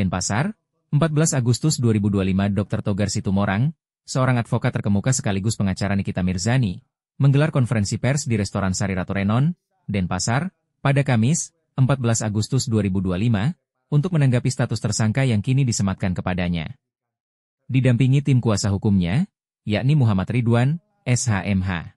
Denpasar, 14 Agustus 2025. Dr. Togar Situmorang, seorang advokat terkemuka sekaligus pengacara Nikita Mirzani, menggelar konferensi pers di restoran Sari Ratu Renon, Denpasar, pada Kamis, 14 Agustus 2025, untuk menanggapi status tersangka yang kini disematkan kepadanya. Didampingi tim kuasa hukumnya, yakni Muhammad Ridwan, SHMH,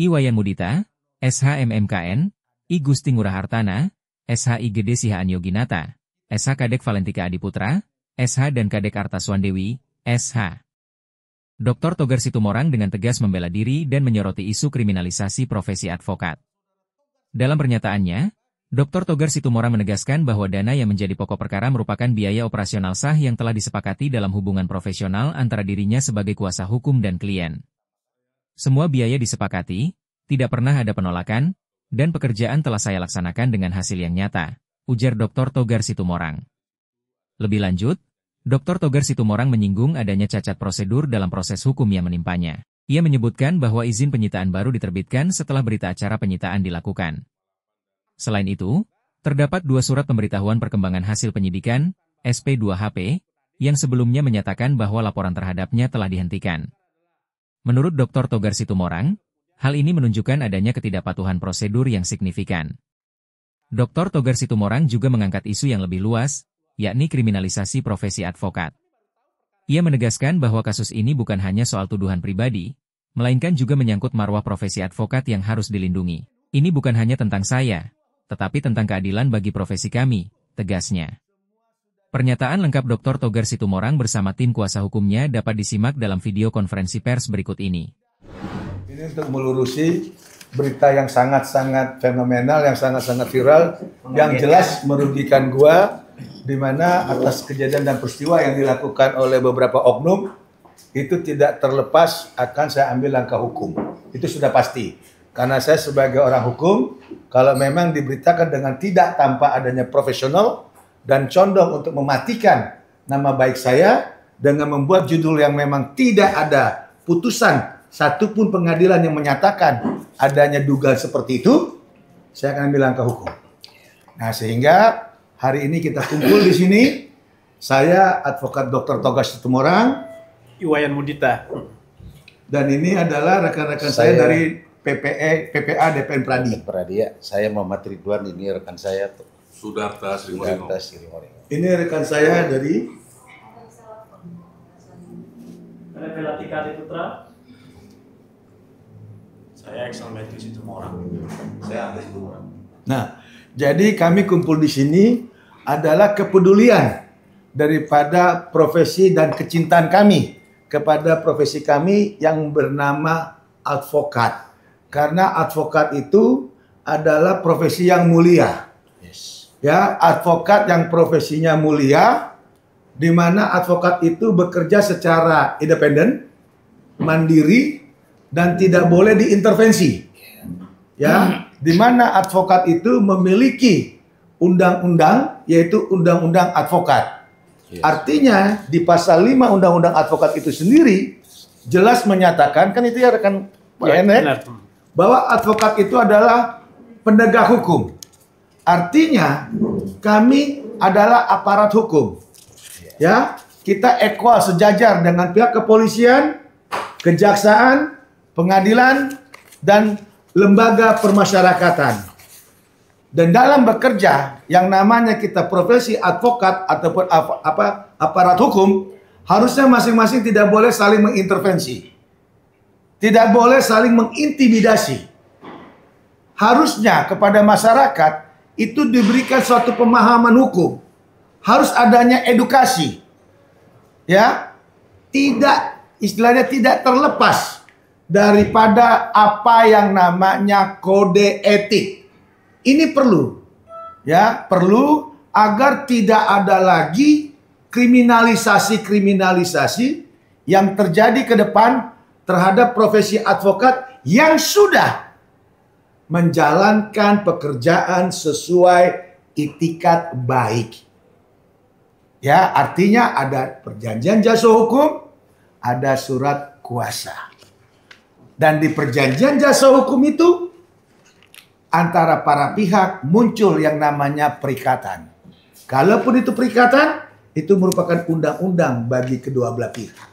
Iwayan Mudita, SHMMKN, I Gusti Ngurah Hartana, SHI Gede Sihaan Yoginata, SH Kadek Valentika Adiputra, SH dan Kadek Arta Swandewi, SH. Dr. Togar Situmorang dengan tegas membela diri dan menyoroti isu kriminalisasi profesi advokat. Dalam pernyataannya, Dr. Togar Situmorang menegaskan bahwa dana yang menjadi pokok perkara merupakan biaya operasional sah yang telah disepakati dalam hubungan profesional antara dirinya sebagai kuasa hukum dan klien. Semua biaya disepakati, tidak pernah ada penolakan, dan pekerjaan telah saya laksanakan dengan hasil yang nyata, ujar Dr. Togar Situmorang. Lebih lanjut, Dr. Togar Situmorang menyinggung adanya cacat prosedur dalam proses hukum yang menimpanya. Ia menyebutkan bahwa izin penyitaan baru diterbitkan setelah berita acara penyitaan dilakukan. Selain itu, terdapat 2 surat pemberitahuan perkembangan hasil penyidikan, SP2HP, yang sebelumnya menyatakan bahwa laporan terhadapnya telah dihentikan. Menurut Dr. Togar Situmorang, hal ini menunjukkan adanya ketidakpatuhan prosedur yang signifikan. Dr. Togar Situmorang juga mengangkat isu yang lebih luas, yakni kriminalisasi profesi advokat. Ia menegaskan bahwa kasus ini bukan hanya soal tuduhan pribadi, melainkan juga menyangkut marwah profesi advokat yang harus dilindungi. Ini bukan hanya tentang saya, tetapi tentang keadilan bagi profesi kami, tegasnya. Pernyataan lengkap Dr. Togar Situmorang bersama tim kuasa hukumnya dapat disimak dalam video konferensi pers berikut ini. Ini untuk melurusi berita yang sangat-sangat fenomenal, yang sangat-sangat viral, yang jelas merugikan gua, di mana atas kejadian dan peristiwa yang dilakukan oleh beberapa oknum, itu tidak terlepas akan saya ambil langkah hukum. Itu sudah pasti. Karena saya sebagai orang hukum, kalau memang diberitakan dengan tidak tanpa adanya profesional, dan condong untuk mematikan nama baik saya, dengan membuat judul yang memang tidak ada putusan satupun pengadilan yang menyatakan adanya dugaan seperti itu, saya akan ambil langkah hukum. Nah, sehingga hari ini kita kumpul di sini. Saya advokat Dr. Togar Situmorang, Iwayan Mudita, dan ini adalah rekan-rekan saya dari PPA DPN Pradi. Ya, saya Muhammad Ridwan, ini rekan saya Sudarta Sirimoringo. Ini rekan saya dari Valentika Adiputra. Saya Excel Metri Situmorang. Saya Andres Situmorang. Nah, jadi kami kumpul di sini adalah kepedulian daripada profesi dan kecintaan kami kepada profesi kami yang bernama advokat. Karena advokat itu adalah profesi yang mulia. Ya, advokat yang profesinya mulia, di mana advokat itu bekerja secara independen, mandiri, dan tidak boleh diintervensi. Ya, di mana advokat itu memiliki undang-undang, yaitu undang-undang advokat. Artinya di pasal 5 undang-undang advokat itu sendiri jelas menyatakan, kan itu ya rekan Pak Enek, bahwa advokat itu adalah penegak hukum. Artinya kami adalah aparat hukum. Ya, kita equal, sejajar dengan pihak kepolisian, kejaksaan, pengadilan, dan lembaga permasyarakatan. Dan dalam bekerja yang namanya kita profesi advokat ataupun aparat hukum, harusnya masing-masing tidak boleh saling mengintervensi. Tidak boleh saling mengintimidasi. Harusnya kepada masyarakat itu diberikan suatu pemahaman hukum. Harus adanya edukasi. Ya. Tidak, istilahnya tidak terlepas daripada apa yang namanya kode etik. Ini perlu. Ya, perlu agar tidak ada lagi kriminalisasi yang terjadi ke depan terhadap profesi advokat yang sudah menjalankan pekerjaan sesuai itikat baik. Ya, artinya ada perjanjian jasa hukum, ada surat kuasa. Dan di perjanjian jasa hukum itu antara para pihak muncul yang namanya perikatan. Kalaupun itu perikatan, itu merupakan undang-undang bagi kedua belah pihak.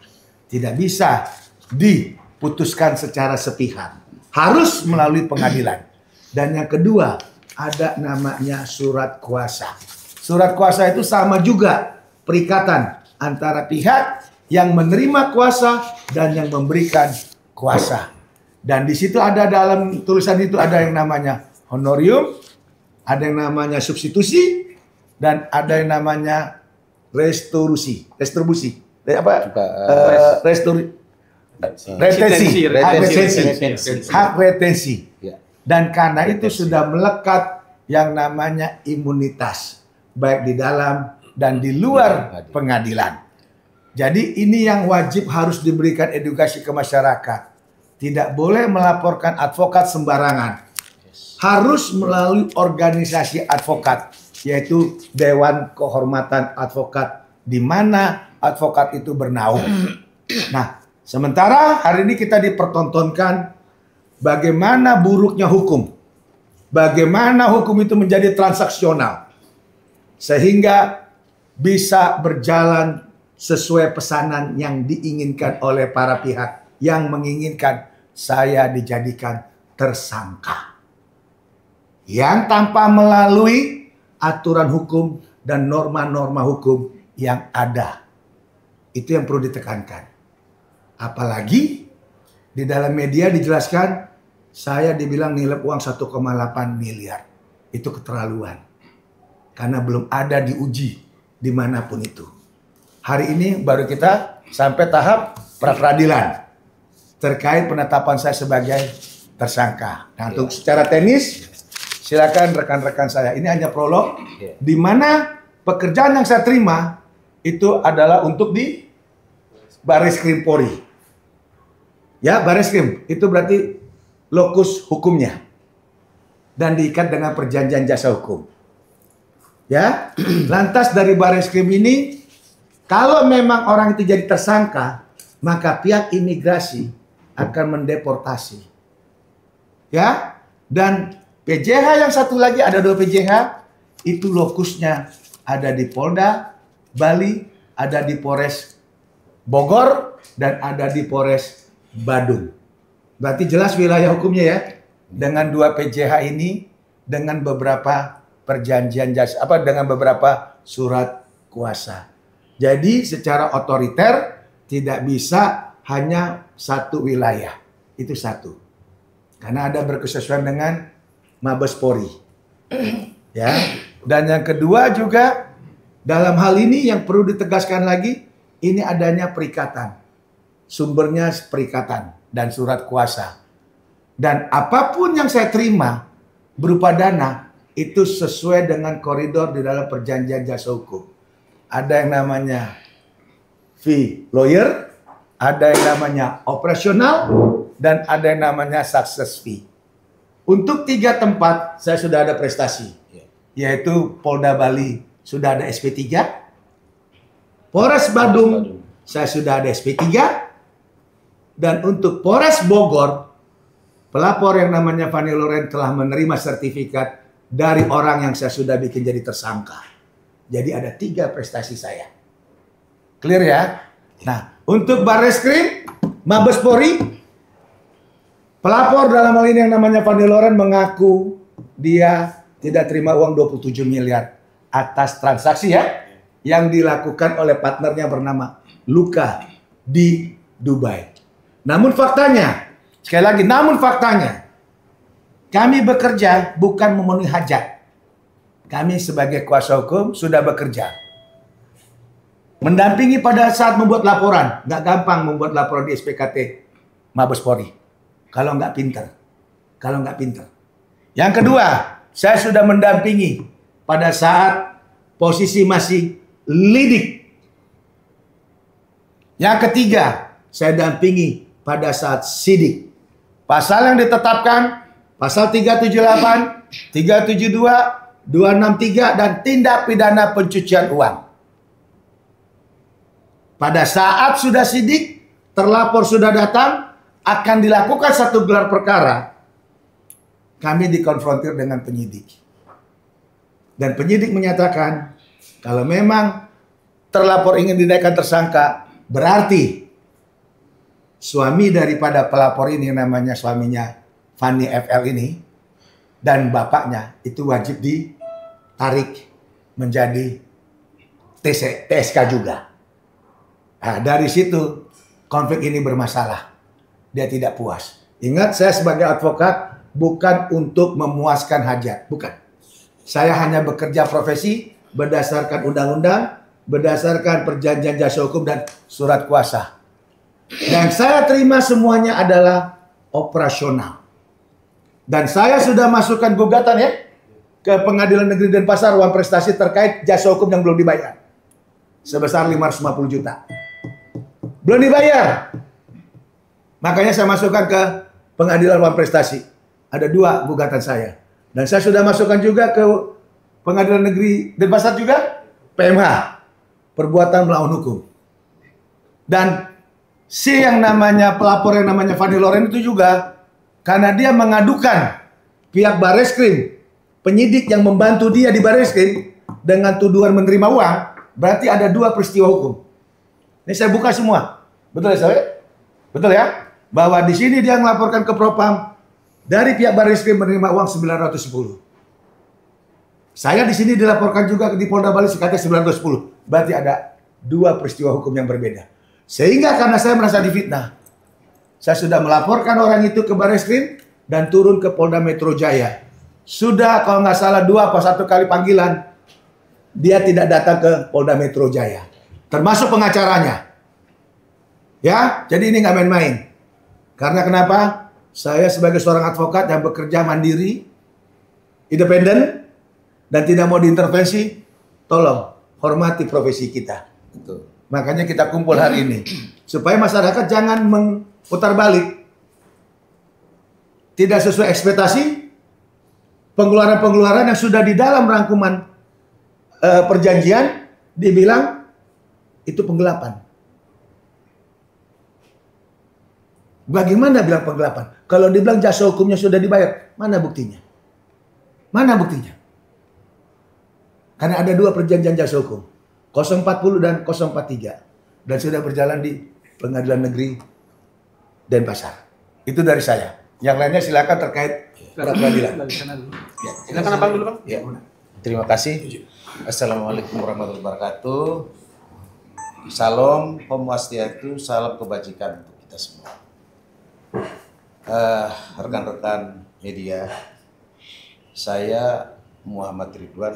Tidak bisa diputuskan secara sepihak. Harus melalui pengadilan. Dan yang kedua, ada namanya surat kuasa. Surat kuasa itu sama juga perikatan antara pihak yang menerima kuasa dan yang memberikan kuasa. Dan di situ ada dalam tulisan itu ada yang namanya honorium, ada yang namanya substitusi, dan ada yang namanya retribusi. Hak retensi. Dan karena itu sudah melekat yang namanya imunitas, baik di dalam dan di luar pengadilan. Jadi ini yang wajib harus diberikan edukasi ke masyarakat. Tidak boleh melaporkan advokat sembarangan. Harus melalui organisasi advokat, yaitu Dewan Kehormatan Advokat, di mana advokat itu bernaung. Nah, sementara hari ini kita dipertontonkan bagaimana buruknya hukum. Bagaimana hukum itu menjadi transaksional. Sehingga bisa berjalan sesuai pesanan yang diinginkan oleh para pihak. Yang menginginkan saya dijadikan tersangka. Yang tanpa melalui aturan hukum dan norma-norma hukum yang ada. Itu yang perlu ditekankan. Apalagi di dalam media dijelaskan saya dibilang nilai uang 1,8 miliar. Itu keterlaluan. Karena belum ada diuji dimanapun itu. Hari ini baru kita sampai tahap pra-peradilan terkait penetapan saya sebagai tersangka. Nah, untuk secara teknis, silakan rekan-rekan saya. Ini hanya prolog, di mana pekerjaan yang saya terima itu adalah untuk di Bareskrim Polri. Ya, Bareskrim itu berarti lokus hukumnya dan diikat dengan perjanjian jasa hukum. Ya, lantas dari Bareskrim ini, kalau memang orang itu jadi tersangka, maka pihak imigrasi akan mendeportasi. Ya, dan PJH yang satu lagi, ada 2 PJH, itu lokusnya ada di Polda Bali, ada di Polres Bogor, dan ada di Polres Badung. Berarti jelas wilayah hukumnya ya. Dengan 2 PJH ini, dengan beberapa perjanjian jasa, dengan beberapa surat kuasa. Jadi secara otoriter tidak bisa hanya satu wilayah. Itu satu. Karena ada berkesesuaian dengan Mabes Polri. Ya. Dan yang kedua juga dalam hal ini yang perlu ditegaskan lagi, ini adanya perikatan. Sumbernya perikatan dan surat kuasa. Dan apapun yang saya terima berupa dana itu sesuai dengan koridor di dalam perjanjian jasa hukum. Ada yang namanya fee lawyer, ada yang namanya operasional, dan ada yang namanya success fee. Untuk 3 tempat saya sudah ada prestasi, yaitu Polda Bali sudah ada SP3, Polres Badung saya sudah ada SP3, dan untuk Polres Bogor, pelapor yang namanya Fanny Loren telah menerima sertifikat dari orang yang saya sudah bikin jadi tersangka. Jadi ada 3 prestasi saya. Clear ya? Nah, untuk Bareskrim, Mabes Polri, pelapor dalam hal ini yang namanya Fanny Loren mengaku dia tidak terima uang 27 miliar atas transaksi ya yang dilakukan oleh partnernya bernama Luka di Dubai. Namun faktanya, sekali lagi, namun faktanya, kami bekerja bukan memenuhi hajat. Kami sebagai kuasa hukum sudah bekerja. Mendampingi pada saat membuat laporan. Nggak gampang membuat laporan di SPKT Mabes Polri. Kalau nggak pinter. Yang kedua, saya sudah mendampingi pada saat posisi masih lidik. Yang ketiga, saya dampingi pada saat sidik. Pasal yang ditetapkan, pasal 378, 372, 263, dan tindak pidana pencucian uang. Pada saat sudah sidik, terlapor sudah datang, akan dilakukan satu gelar perkara. Kami dikonfrontir dengan penyidik. Dan penyidik menyatakan, kalau memang terlapor ingin dinaikkan tersangka, berarti suami daripada pelapor ini, namanya suaminya Fanny FL ini, dan bapaknya itu wajib ditarik menjadi TSK juga. Nah, dari situ konflik ini bermasalah. Dia tidak puas. Ingat, saya sebagai advokat bukan untuk memuaskan hajat, bukan. Saya hanya bekerja profesi berdasarkan undang-undang, berdasarkan perjanjian jasa hukum dan surat kuasa. Dan saya terima semuanya adalah operasional. Dan saya sudah masukkan gugatan ya ke Pengadilan Negeri Denpasar uang prestasi terkait jasa hukum yang belum dibayar. Sebesar 550 juta. Belum dibayar. Makanya saya masukkan ke Pengadilan uang prestasi. Ada 2 gugatan saya. Dan saya sudah masukkan juga ke Pengadilan Negeri Denpasar juga PMH. Perbuatan melawan hukum. Dan si yang namanya pelapor yang namanya Fanny Loren itu juga karena dia mengadukan pihak Barreskrim, penyidik yang membantu dia di Barreskrim dengan tuduhan menerima uang, berarti ada 2 peristiwa hukum. Ini saya buka semua. Betul ya, saya? Betul ya? Bahwa di sini dia melaporkan ke Propam dari pihak Barreskrim menerima uang 910. Saya di sini dilaporkan juga di Polda Bali sekatnya 910. Berarti ada 2 peristiwa hukum yang berbeda. Sehingga karena saya merasa difitnah, saya sudah melaporkan orang itu ke Barreskrim dan turun ke Polda Metro Jaya. Sudah kalau nggak salah 2 atau 1 kali panggilan, dia tidak datang ke Polda Metro Jaya. Termasuk pengacaranya. Ya, jadi ini nggak main-main. Karena kenapa? Saya sebagai seorang advokat yang bekerja mandiri, independen, dan tidak mau diintervensi, tolong hormati profesi kita. Betul. Makanya kita kumpul hari ini. Supaya masyarakat jangan memutar balik. Tidak sesuai ekspektasi, pengeluaran-pengeluaran yang sudah di dalam rangkuman perjanjian, dibilang itu penggelapan. Bagaimana bilang penggelapan? Kalau dibilang jasa hukumnya sudah dibayar, mana buktinya? Mana buktinya? Karena ada 2 perjanjian jasa hukum, 040 dan 043, dan sudah berjalan di Pengadilan Negeri Denpasar. Itu dari saya. Yang lainnya silakan terkait peradilan. Ya, silakan abang dulu, Bang. Ya. Terima kasih. Assalamualaikum warahmatullahi wabarakatuh. Salam Om Swastiastu, salam kebajikan untuk kita semua. Rekan-rekan media, saya Muhammad Ridwan,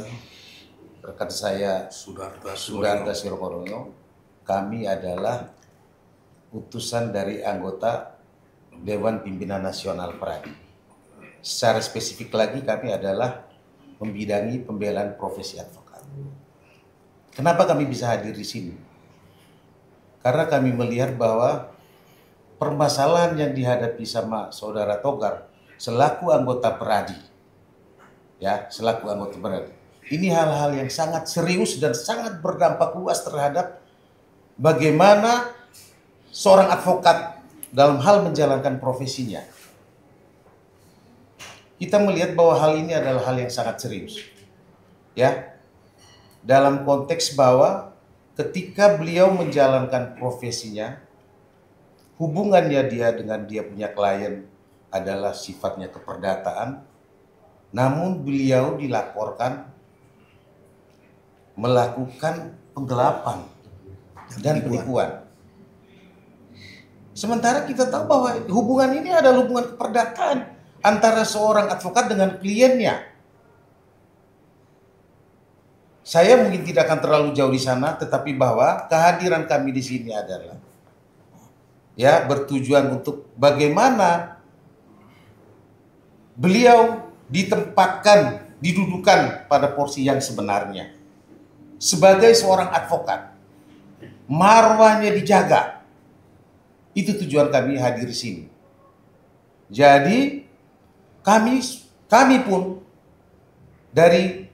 rekan saya Sudarta Sirokoronyo. Kami adalah utusan dari anggota Dewan Pimpinan Nasional Peradi. Secara spesifik lagi kami adalah membidangi pembelaan profesi advokat. Kenapa kami bisa hadir di sini? Karena kami melihat bahwa permasalahan yang dihadapi sama Saudara Togar selaku anggota Peradi, ya, selaku anggota Peradi, ini hal-hal yang sangat serius dan sangat berdampak luas terhadap bagaimana seorang advokat dalam hal menjalankan profesinya. Kita melihat bahwa hal ini adalah hal yang sangat serius. Ya. Dalam konteks bahwa ketika beliau menjalankan profesinya, hubungannya dia dengan dia punya klien adalah sifatnya keperdataan, namun beliau dilaporkan melakukan penggelapan dan penipuan. Sementara kita tahu bahwa hubungan ini adalah hubungan keperdataan antara seorang advokat dengan kliennya. Saya mungkin tidak akan terlalu jauh di sana, tetapi bahwa kehadiran kami di sini adalah ya bertujuan untuk bagaimana beliau ditempatkan, didudukan pada porsi yang sebenarnya. Sebagai seorang advokat, marwahnya dijaga. Itu tujuan kami hadir di sini. Jadi kami pun dari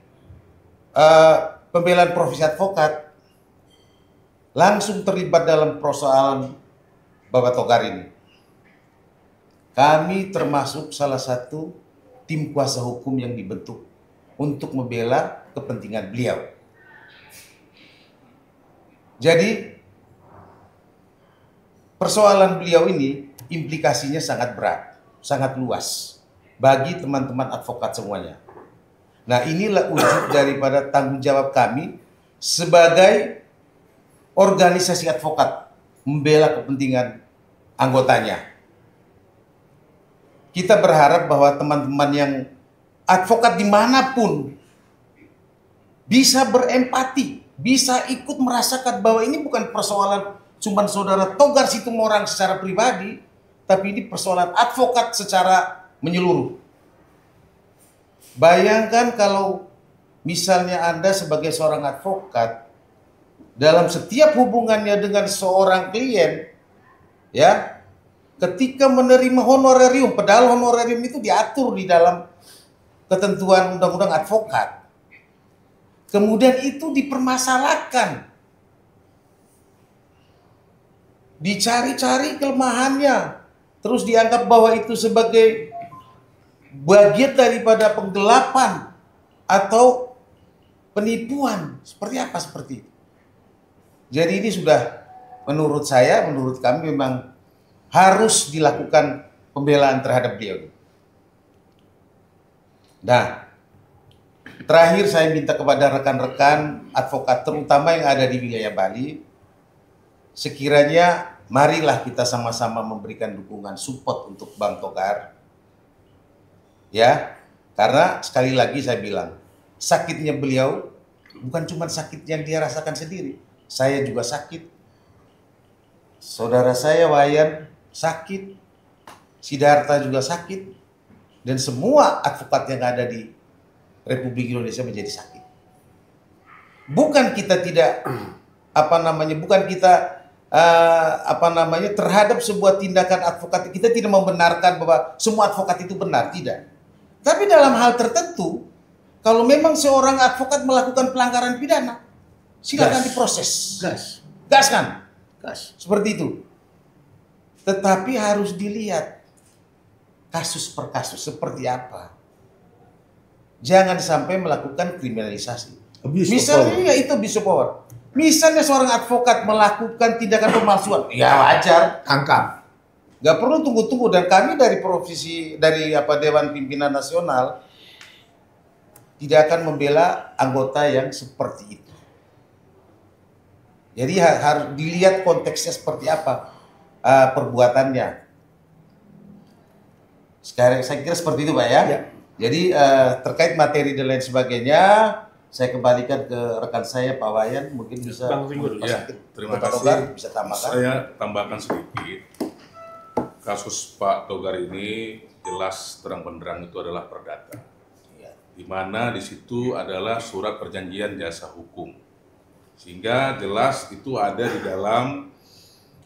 pembelaan profesi advokat langsung terlibat dalam persoalan Bapak Togar ini. Kami termasuk salah satu tim kuasa hukum yang dibentuk untuk membela kepentingan beliau. Jadi persoalan beliau ini implikasinya sangat berat, sangat luas bagi teman-teman advokat semuanya. Nah, inilah wujud daripada tanggung jawab kami sebagai organisasi advokat membela kepentingan anggotanya. Kita berharap bahwa teman-teman yang advokat dimanapun bisa berempati, bisa ikut merasakan bahwa ini bukan persoalan cuma saudara Togar Situmorang secara pribadi, tapi ini persoalan advokat secara menyeluruh. Bayangkan kalau misalnya Anda sebagai seorang advokat, dalam setiap hubungannya dengan seorang klien, ya, ketika menerima honorarium, padahal honorarium itu diatur di dalam ketentuan undang-undang advokat, kemudian itu dipermasalahkan, dicari-cari kelemahannya, terus dianggap bahwa itu sebagai bagian daripada penggelapan atau penipuan. Seperti apa seperti itu? Jadi ini sudah menurut saya, menurut kami memang harus dilakukan pembelaan terhadap beliau. Nah, terakhir saya minta kepada rekan-rekan advokat terutama yang ada di wilayah Bali, sekiranya marilah kita sama-sama memberikan dukungan support untuk Bang Togar. Ya, karena sekali lagi saya bilang, sakitnya beliau bukan cuma sakit yang dia rasakan sendiri. Saya juga sakit. Saudara saya Wayan sakit. Sidarta juga sakit. Dan semua advokat yang ada di Republik Indonesia menjadi sakit. Bukan kita tidak bukan kita terhadap sebuah tindakan advokat, kita tidak membenarkan bahwa semua advokat itu benar, tidak. Tapi dalam hal tertentu, kalau memang seorang advokat melakukan pelanggaran pidana, silakan diproses. Gas kan? Gas. Seperti itu. Tetapi harus dilihat kasus per kasus seperti apa. Jangan sampai melakukan kriminalisasi. Misalnya ya itu abuse of power. Misalnya seorang advokat melakukan tindakan pemalsuan, ya wajar, tangkap. Gak perlu tunggu-tunggu, dan kami dari Dewan Pimpinan Nasional tidak akan membela anggota yang seperti itu. Jadi harus dilihat konteksnya seperti apa perbuatannya. Sekarang saya kira seperti itu Pak ya. Jadi terkait materi dan lain sebagainya, saya kembalikan ke rekan saya Pak Wayan, mungkin bisa terima kasih. Bisa tambahkan. Saya tambahkan sedikit. Kasus Pak Togar ini jelas terang benderang itu adalah perdata, di mana di situ adalah surat perjanjian jasa hukum, sehingga jelas itu ada di dalam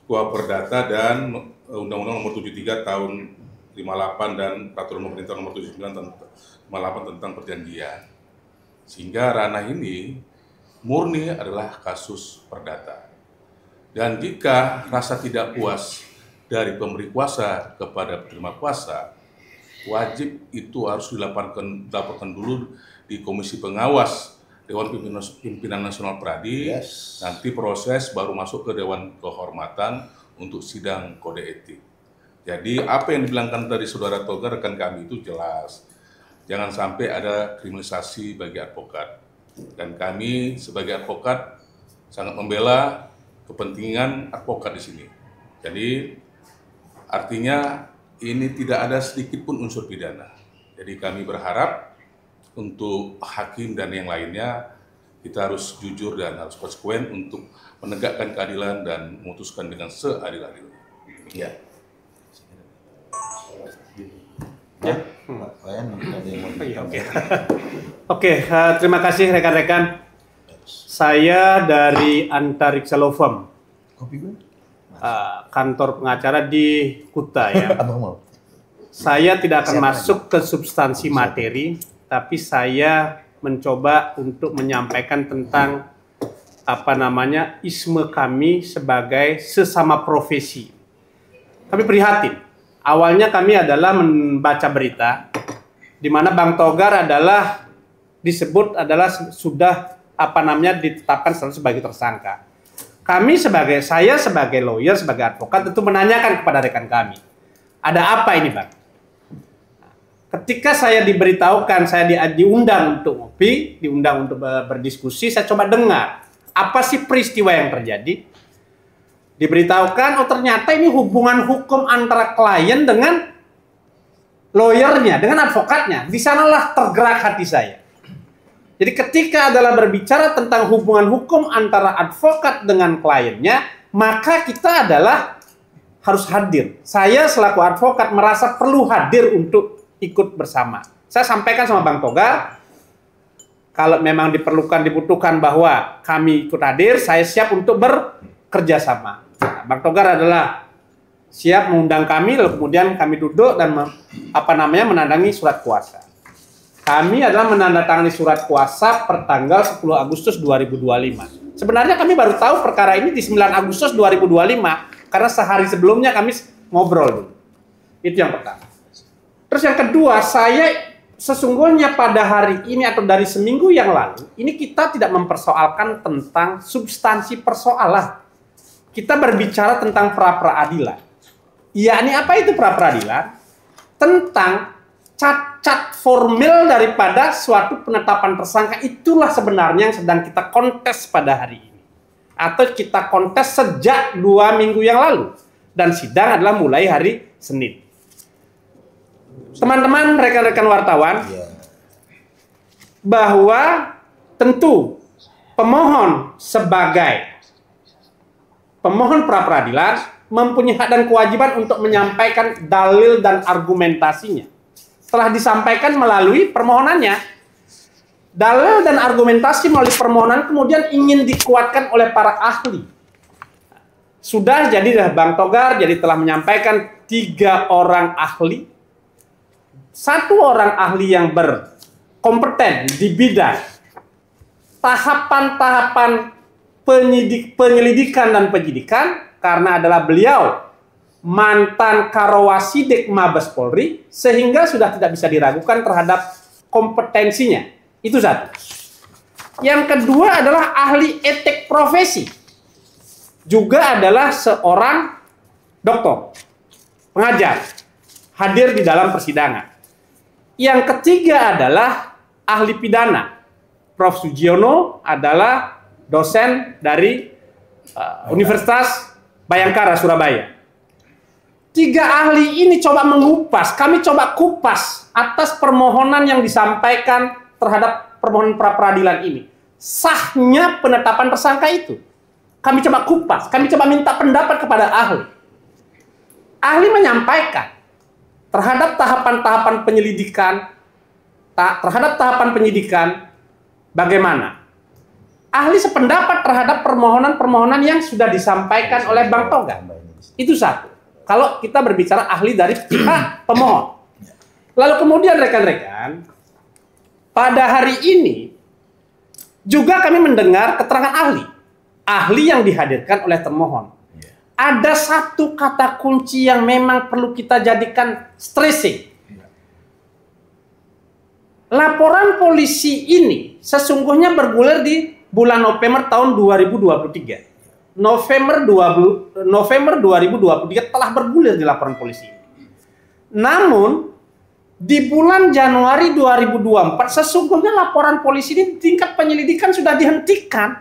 KUHP Perdata dan Undang-Undang Nomor 73 Tahun 58 dan Peraturan Pemerintah Nomor 79 Tahun 58 tentang perjanjian, sehingga ranah ini murni adalah kasus perdata. Dan jika rasa tidak puas dari pemberi kuasa kepada penerima kuasa, wajib itu harus dilaporkan dulu di Komisi Pengawas Dewan Pimpinan Nasional Pradi. Nanti proses baru masuk ke Dewan Kehormatan untuk sidang kode etik. Jadi apa yang dibilangkan tadi Saudara Togar rekan kami itu jelas. Jangan sampai ada kriminalisasi bagi advokat. Dan kami sebagai advokat sangat membela kepentingan advokat di sini. Jadi artinya ini tidak ada sedikit pun unsur pidana. Jadi kami berharap untuk hakim dan yang lainnya kita harus jujur dan harus konsekuen untuk menegakkan keadilan dan memutuskan dengan seadil-adilnya. Ya. Oke, terima kasih rekan-rekan. Saya dari Antariksa Law Firm. Kantor pengacara di Kuta ya. Saya tidak akan masuk ke substansi materi, tapi saya mencoba untuk menyampaikan tentang isme kami sebagai sesama profesi. Kami prihatin. Awalnya kami adalah membaca berita di mana Bang Togar sudah ditetapkan sebagai tersangka. Saya sebagai lawyer, sebagai advokat tentu menanyakan kepada rekan kami, ada apa ini Bang? Ketika saya diberitahukan, saya diundang untuk ngopi, diundang untuk berdiskusi, saya coba dengar apa sih peristiwa yang terjadi. Diberitahukan, oh ternyata ini hubungan hukum antara klien dengan lawyernya, dengan advokatnya. Di sanalah tergerak hati saya. Jadi ketika adalah berbicara tentang hubungan hukum antara advokat dengan kliennya, maka kita adalah harus hadir. Saya selaku advokat merasa perlu hadir untuk ikut bersama. Saya sampaikan sama Bang Togar, kalau memang dibutuhkan bahwa kami ikut hadir, saya siap untuk bekerja sama. Nah, Bang Togar adalah siap mengundang kami, lalu kemudian kami duduk dan menandangi surat kuasa. Kami adalah menandatangani surat kuasa per tanggal 10 Agustus 2025. Sebenarnya kami baru tahu perkara ini di 9 Agustus 2025 karena sehari sebelumnya kami ngobrol dulu. Itu yang pertama. Terus yang kedua, saya sesungguhnya pada hari ini atau dari seminggu yang lalu, ini kita tidak mempersoalkan tentang substansi persoalan. Kita berbicara tentang pra-peradilan. Yakni apa itu pra-peradilan? Tentang cacat formil daripada suatu penetapan tersangka, itulah sebenarnya yang sedang kita kontes pada hari ini. Atau kita kontes sejak 2 minggu yang lalu. Dan sidang adalah mulai hari Senin. Teman-teman, rekan-rekan wartawan, bahwa tentu pemohon sebagai pemohon pra-peradilan mempunyai hak dan kewajiban untuk menyampaikan dalil dan argumentasinya. Telah disampaikan melalui permohonannya. Dalil dan argumentasi melalui permohonan kemudian ingin dikuatkan oleh para ahli. Sudah jadi Bang Togar jadi telah menyampaikan 3 orang ahli. 1 orang ahli yang berkompeten di bidang tahapan-tahapan penyelidikan dan penyidikan, karena adalah beliau mantan Karawasidik Mabes Polri, sehingga sudah tidak bisa diragukan terhadap kompetensinya. Itu satu. Yang kedua adalah ahli etik profesi. Juga adalah seorang dokter, pengajar, hadir di dalam persidangan. Yang ketiga adalah ahli pidana. Prof. Sugiono adalah dosen dari Universitas Bayangkara, Surabaya. 3 ahli ini coba mengupas, kami coba kupas atas permohonan yang disampaikan terhadap permohonan pra-peradilan ini. Sahnya penetapan tersangka itu. Kami coba kupas, kami coba minta pendapat kepada ahli. Ahli menyampaikan terhadap tahapan-tahapan penyidikan, bagaimana? Ahli sependapat terhadap permohonan-permohonan yang sudah disampaikan oleh Bang Togar. Itu satu. Kalau kita berbicara ahli dari pihak pemohon. Lalu kemudian rekan-rekan, pada hari ini juga kami mendengar keterangan ahli. Ahli yang dihadirkan oleh termohon. Ada satu kata kunci yang memang perlu kita jadikan stressing. Laporan polisi ini sesungguhnya bergulir di bulan November tahun 2023. November 2023 telah bergulir di laporan polisi. Namun di bulan Januari 2024 sesungguhnya laporan polisi ini tingkat penyelidikan sudah dihentikan.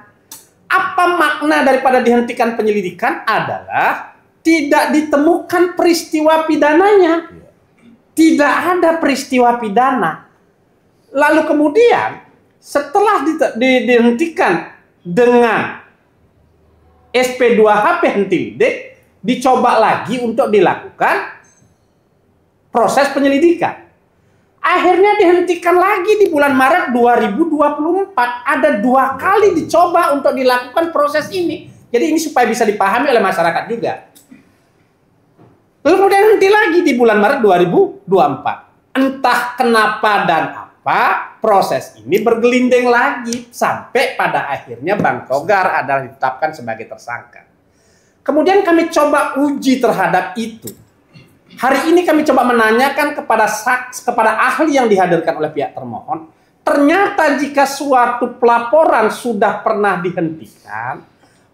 Apa makna daripada dihentikan penyelidikan adalah tidak ditemukan peristiwa pidananya. Tidak ada peristiwa pidana. Lalu kemudian setelah dihentikan dengan SP2HP henti lidik, dicoba lagi untuk dilakukan proses penyelidikan. Akhirnya dihentikan lagi di bulan Maret 2024. Ada 2 kali dicoba untuk dilakukan proses ini. Jadi ini supaya bisa dipahami oleh masyarakat juga. Lalu kemudian henti lagi di bulan Maret 2024. Entah kenapa dan apa, proses ini bergelinding lagi sampai pada akhirnya Bang Togar adalah ditetapkan sebagai tersangka. Kemudian kami coba uji terhadap itu. Hari ini kami coba menanyakan kepada ahli yang dihadirkan oleh pihak termohon. Ternyata jika suatu pelaporan sudah pernah dihentikan,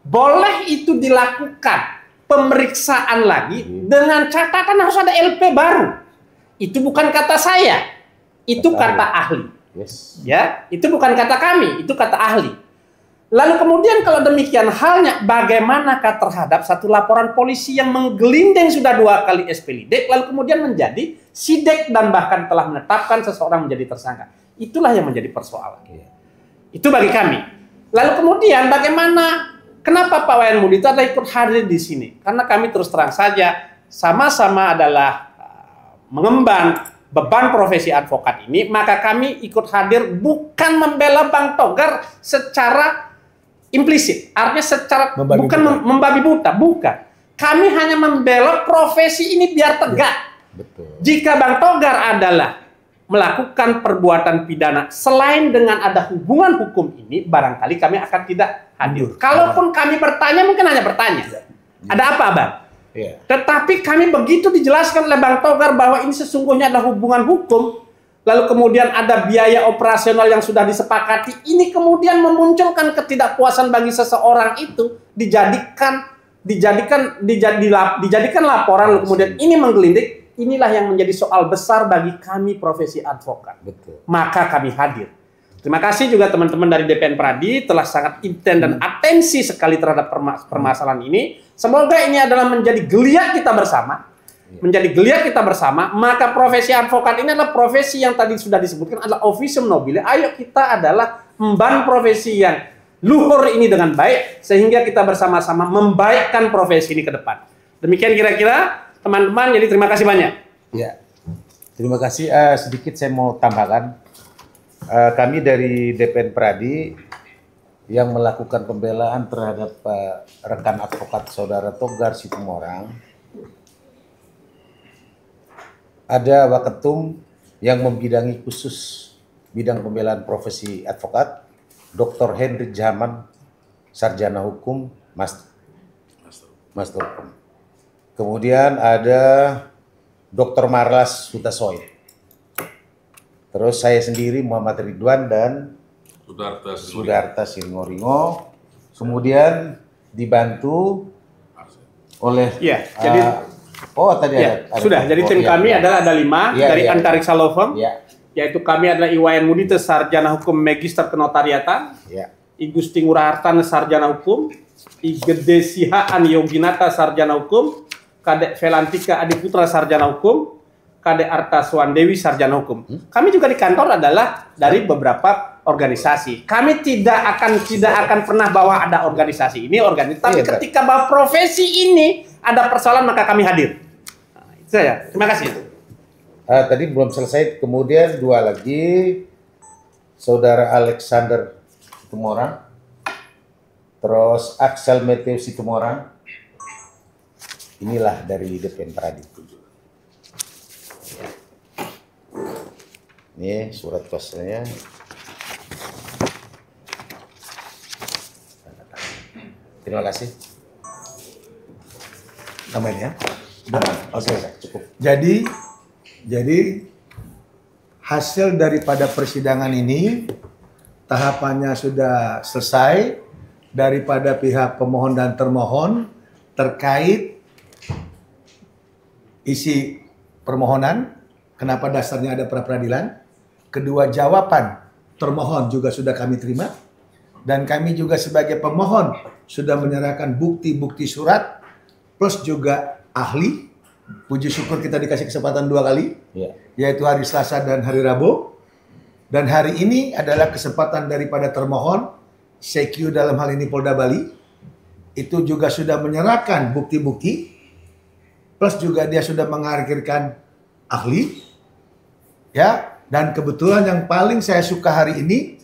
boleh itu dilakukan pemeriksaan lagi dengan catatan harus ada LP baru. Itu bukan kata saya, itu kata ahli. Ya, itu bukan kata kami, itu kata ahli. Lalu kemudian kalau demikian halnya, bagaimanakah terhadap satu laporan polisi yang menggelinding sudah 2 kali SP lidik, lalu kemudian menjadi sidik dan bahkan telah menetapkan seseorang menjadi tersangka. Itulah yang menjadi persoalan. Itu bagi kami. Lalu kemudian bagaimana, kenapa Pak Wayan Budi itu ada ikut hadir di sini? Karena kami terus terang saja sama-sama adalah mengemban beban profesi advokat ini, maka kami ikut hadir bukan membela Bang Togar secara implisit, artinya secara membabi buta, bukan. Kami hanya membela profesi ini biar tegak. Betul. Jika Bang Togar adalah melakukan perbuatan pidana selain dengan ada hubungan hukum ini, barangkali kami akan tidak hadir. Kalaupun kami bertanya, mungkin hanya bertanya. Ada apa, Bang? Ya. Tetapi kami begitu dijelaskan oleh Bang Togar bahwa ini sesungguhnya adalah hubungan hukum, lalu kemudian ada biaya operasional yang sudah disepakati, ini kemudian memunculkan ketidakpuasan bagi seseorang itu, dijadikan laporan, lalu kemudian ini menggelindik. Inilah yang menjadi soal besar bagi kami profesi advokat. Betul. Maka kami hadir. Terima kasih juga teman-teman dari DPN Pradi telah sangat intens dan atensi sekali terhadap permasalahan ini. Semoga ini adalah menjadi geliat kita bersama. Menjadi geliat kita bersama, maka profesi advokat ini adalah profesi yang tadi sudah disebutkan adalah officium nobile. Ayo kita adalah memban profesi yang luhur ini dengan baik, sehingga kita bersama-sama membaikkan profesi ini ke depan. Demikian kira-kira teman-teman, jadi terima kasih banyak. Ya, terima kasih. Sedikit saya mau tambahkan, kami dari DPN Pradi yang melakukan pembelaan terhadap rekan advokat saudara Togar Situmorang, ada Waketum yang membidangi khusus bidang pembelaan profesi advokat, Dr. Henry Jaman, sarjana hukum, Master Hukum. Kemudian ada Dr. Marlas Hutasoy. Terus saya sendiri Muhammad Ridwan dan Sudarta Siringo. Kemudian dibantu oleh jadi tadi ada sudah. Jadi tim kami adalah ada 5 dari Antariksa Law Firm. Yaitu kami adalah Iwayan Mudite, sarjana hukum magister kenotariatan. I Gusti Ngurah sarjana hukum. I Gede Sihaan Yoginata, sarjana hukum. Kadek Velantika Adiputra, sarjana hukum. Kadek Arta Swandewi, sarjana hukum. Kami juga di kantor adalah dari beberapa organisasi. Kami tidak akan pernah bahwa ada organisasi ini, tapi ketika bahwa profesi ini ada persoalan, maka kami hadir. Nah, itu saja. Terima kasih. Tadi belum selesai. Kemudian 2 lagi, saudara Alexander Situmorang, terus Axel Matthew Situmorang. Inilah dari DPN Pradi. Ini surat kuasanya. Terima kasih. Namanya? Oke, cukup. Jadi hasil daripada persidangan ini tahapannya sudah selesai daripada pihak pemohon dan termohon terkait isi permohonan, kenapa dasarnya ada pra-peradilan. Kedua, jawaban termohon juga sudah kami terima, dan kami juga sebagai pemohon sudah menyerahkan bukti-bukti surat plus juga ahli. Puji syukur kita dikasih kesempatan 2 kali, yaitu hari Selasa dan hari Rabu. Dan hari ini adalah kesempatan daripada termohon, CQ dalam hal ini Polda Bali, itu juga sudah menyerahkan bukti-bukti, plus juga dia sudah menghadirkan ahli, ya. Dan kebetulan yang paling saya suka hari ini,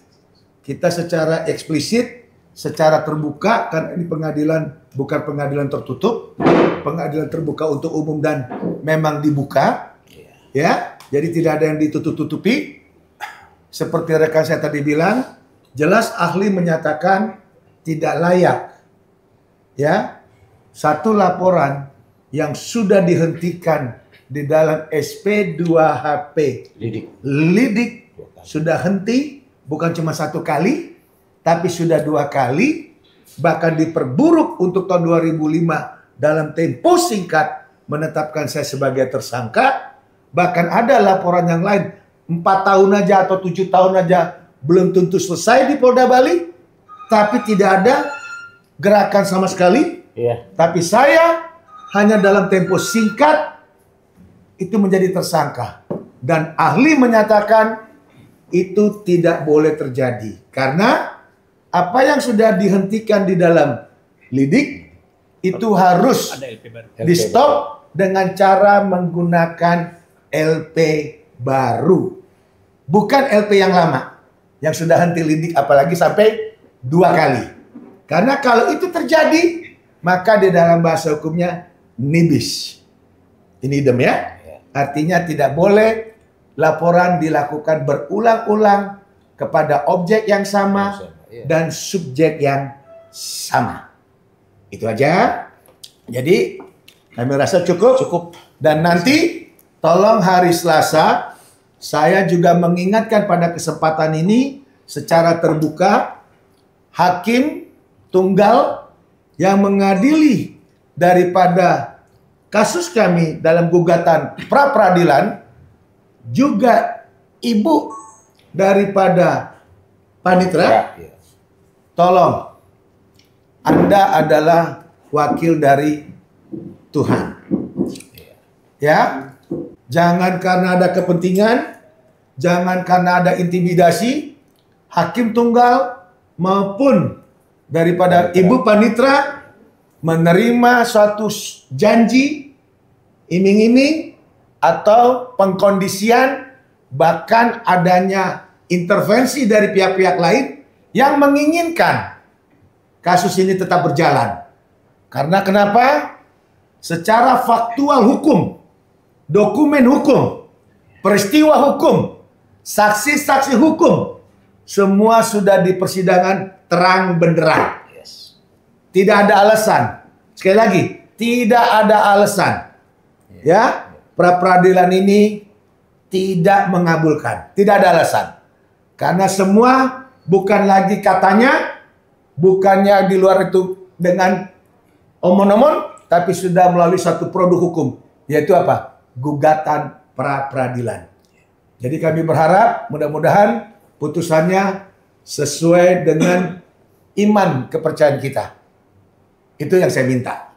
kita secara eksplisit, secara terbuka, kan ini pengadilan bukan pengadilan tertutup, pengadilan terbuka untuk umum dan memang dibuka, ya. Jadi tidak ada yang ditutup-tutupi. Seperti rekan saya tadi bilang, jelas ahli menyatakan tidak layak, ya, satu laporan yang sudah dihentikan di dalam SP2HP lidik sudah henti, bukan cuma 1 kali, tapi sudah 2 kali, bahkan diperburuk untuk tahun 2005 dalam tempo singkat menetapkan saya sebagai tersangka. Bahkan ada laporan yang lain 4 tahun aja atau 7 tahun aja belum tentu selesai di Polda Bali, tapi tidak ada gerakan sama sekali. Tapi saya hanya dalam tempo singkat itu menjadi tersangka, dan ahli menyatakan itu tidak boleh terjadi karena apa yang sudah dihentikan di dalam lidik itu harus di stop dengan cara menggunakan LP baru, bukan LP yang lama yang sudah henti lidik, apalagi sampai 2 kali. Karena kalau itu terjadi, maka di dalam bahasa hukumnya nibis, ini idem ya, artinya tidak boleh laporan dilakukan berulang-ulang kepada objek yang sama dan subjek yang sama. Itu aja. Jadi kami rasa cukup. Dan nanti tolong hari Selasa saya juga mengingatkan pada kesempatan ini secara terbuka, hakim tunggal yang mengadili daripada kasus kami dalam gugatan pra peradilan, juga ibu daripada panitera, tolong, Anda adalah wakil dari Tuhan. Ya, jangan karena ada kepentingan, jangan karena ada intimidasi, hakim tunggal maupun daripada ibu panitera menerima suatu janji, iming-iming, atau pengkondisian, bahkan adanya intervensi dari pihak-pihak lain yang menginginkan kasus ini tetap berjalan. Karena kenapa? Secara faktual hukum, dokumen hukum, peristiwa hukum, saksi-saksi hukum, semua sudah di persidangan terang benderang. Tidak ada alasan. Sekali lagi, tidak ada alasan. Ya. Pra peradilan ini tidak mengabulkan, tidak ada alasan. Karena semua bukan lagi katanya, bukannya di luar itu dengan omon-omon, tapi sudah melalui satu produk hukum, yaitu apa? Gugatan pra peradilan. Jadi kami berharap mudah-mudahan putusannya sesuai dengan iman kepercayaan kita. Itu yang saya minta.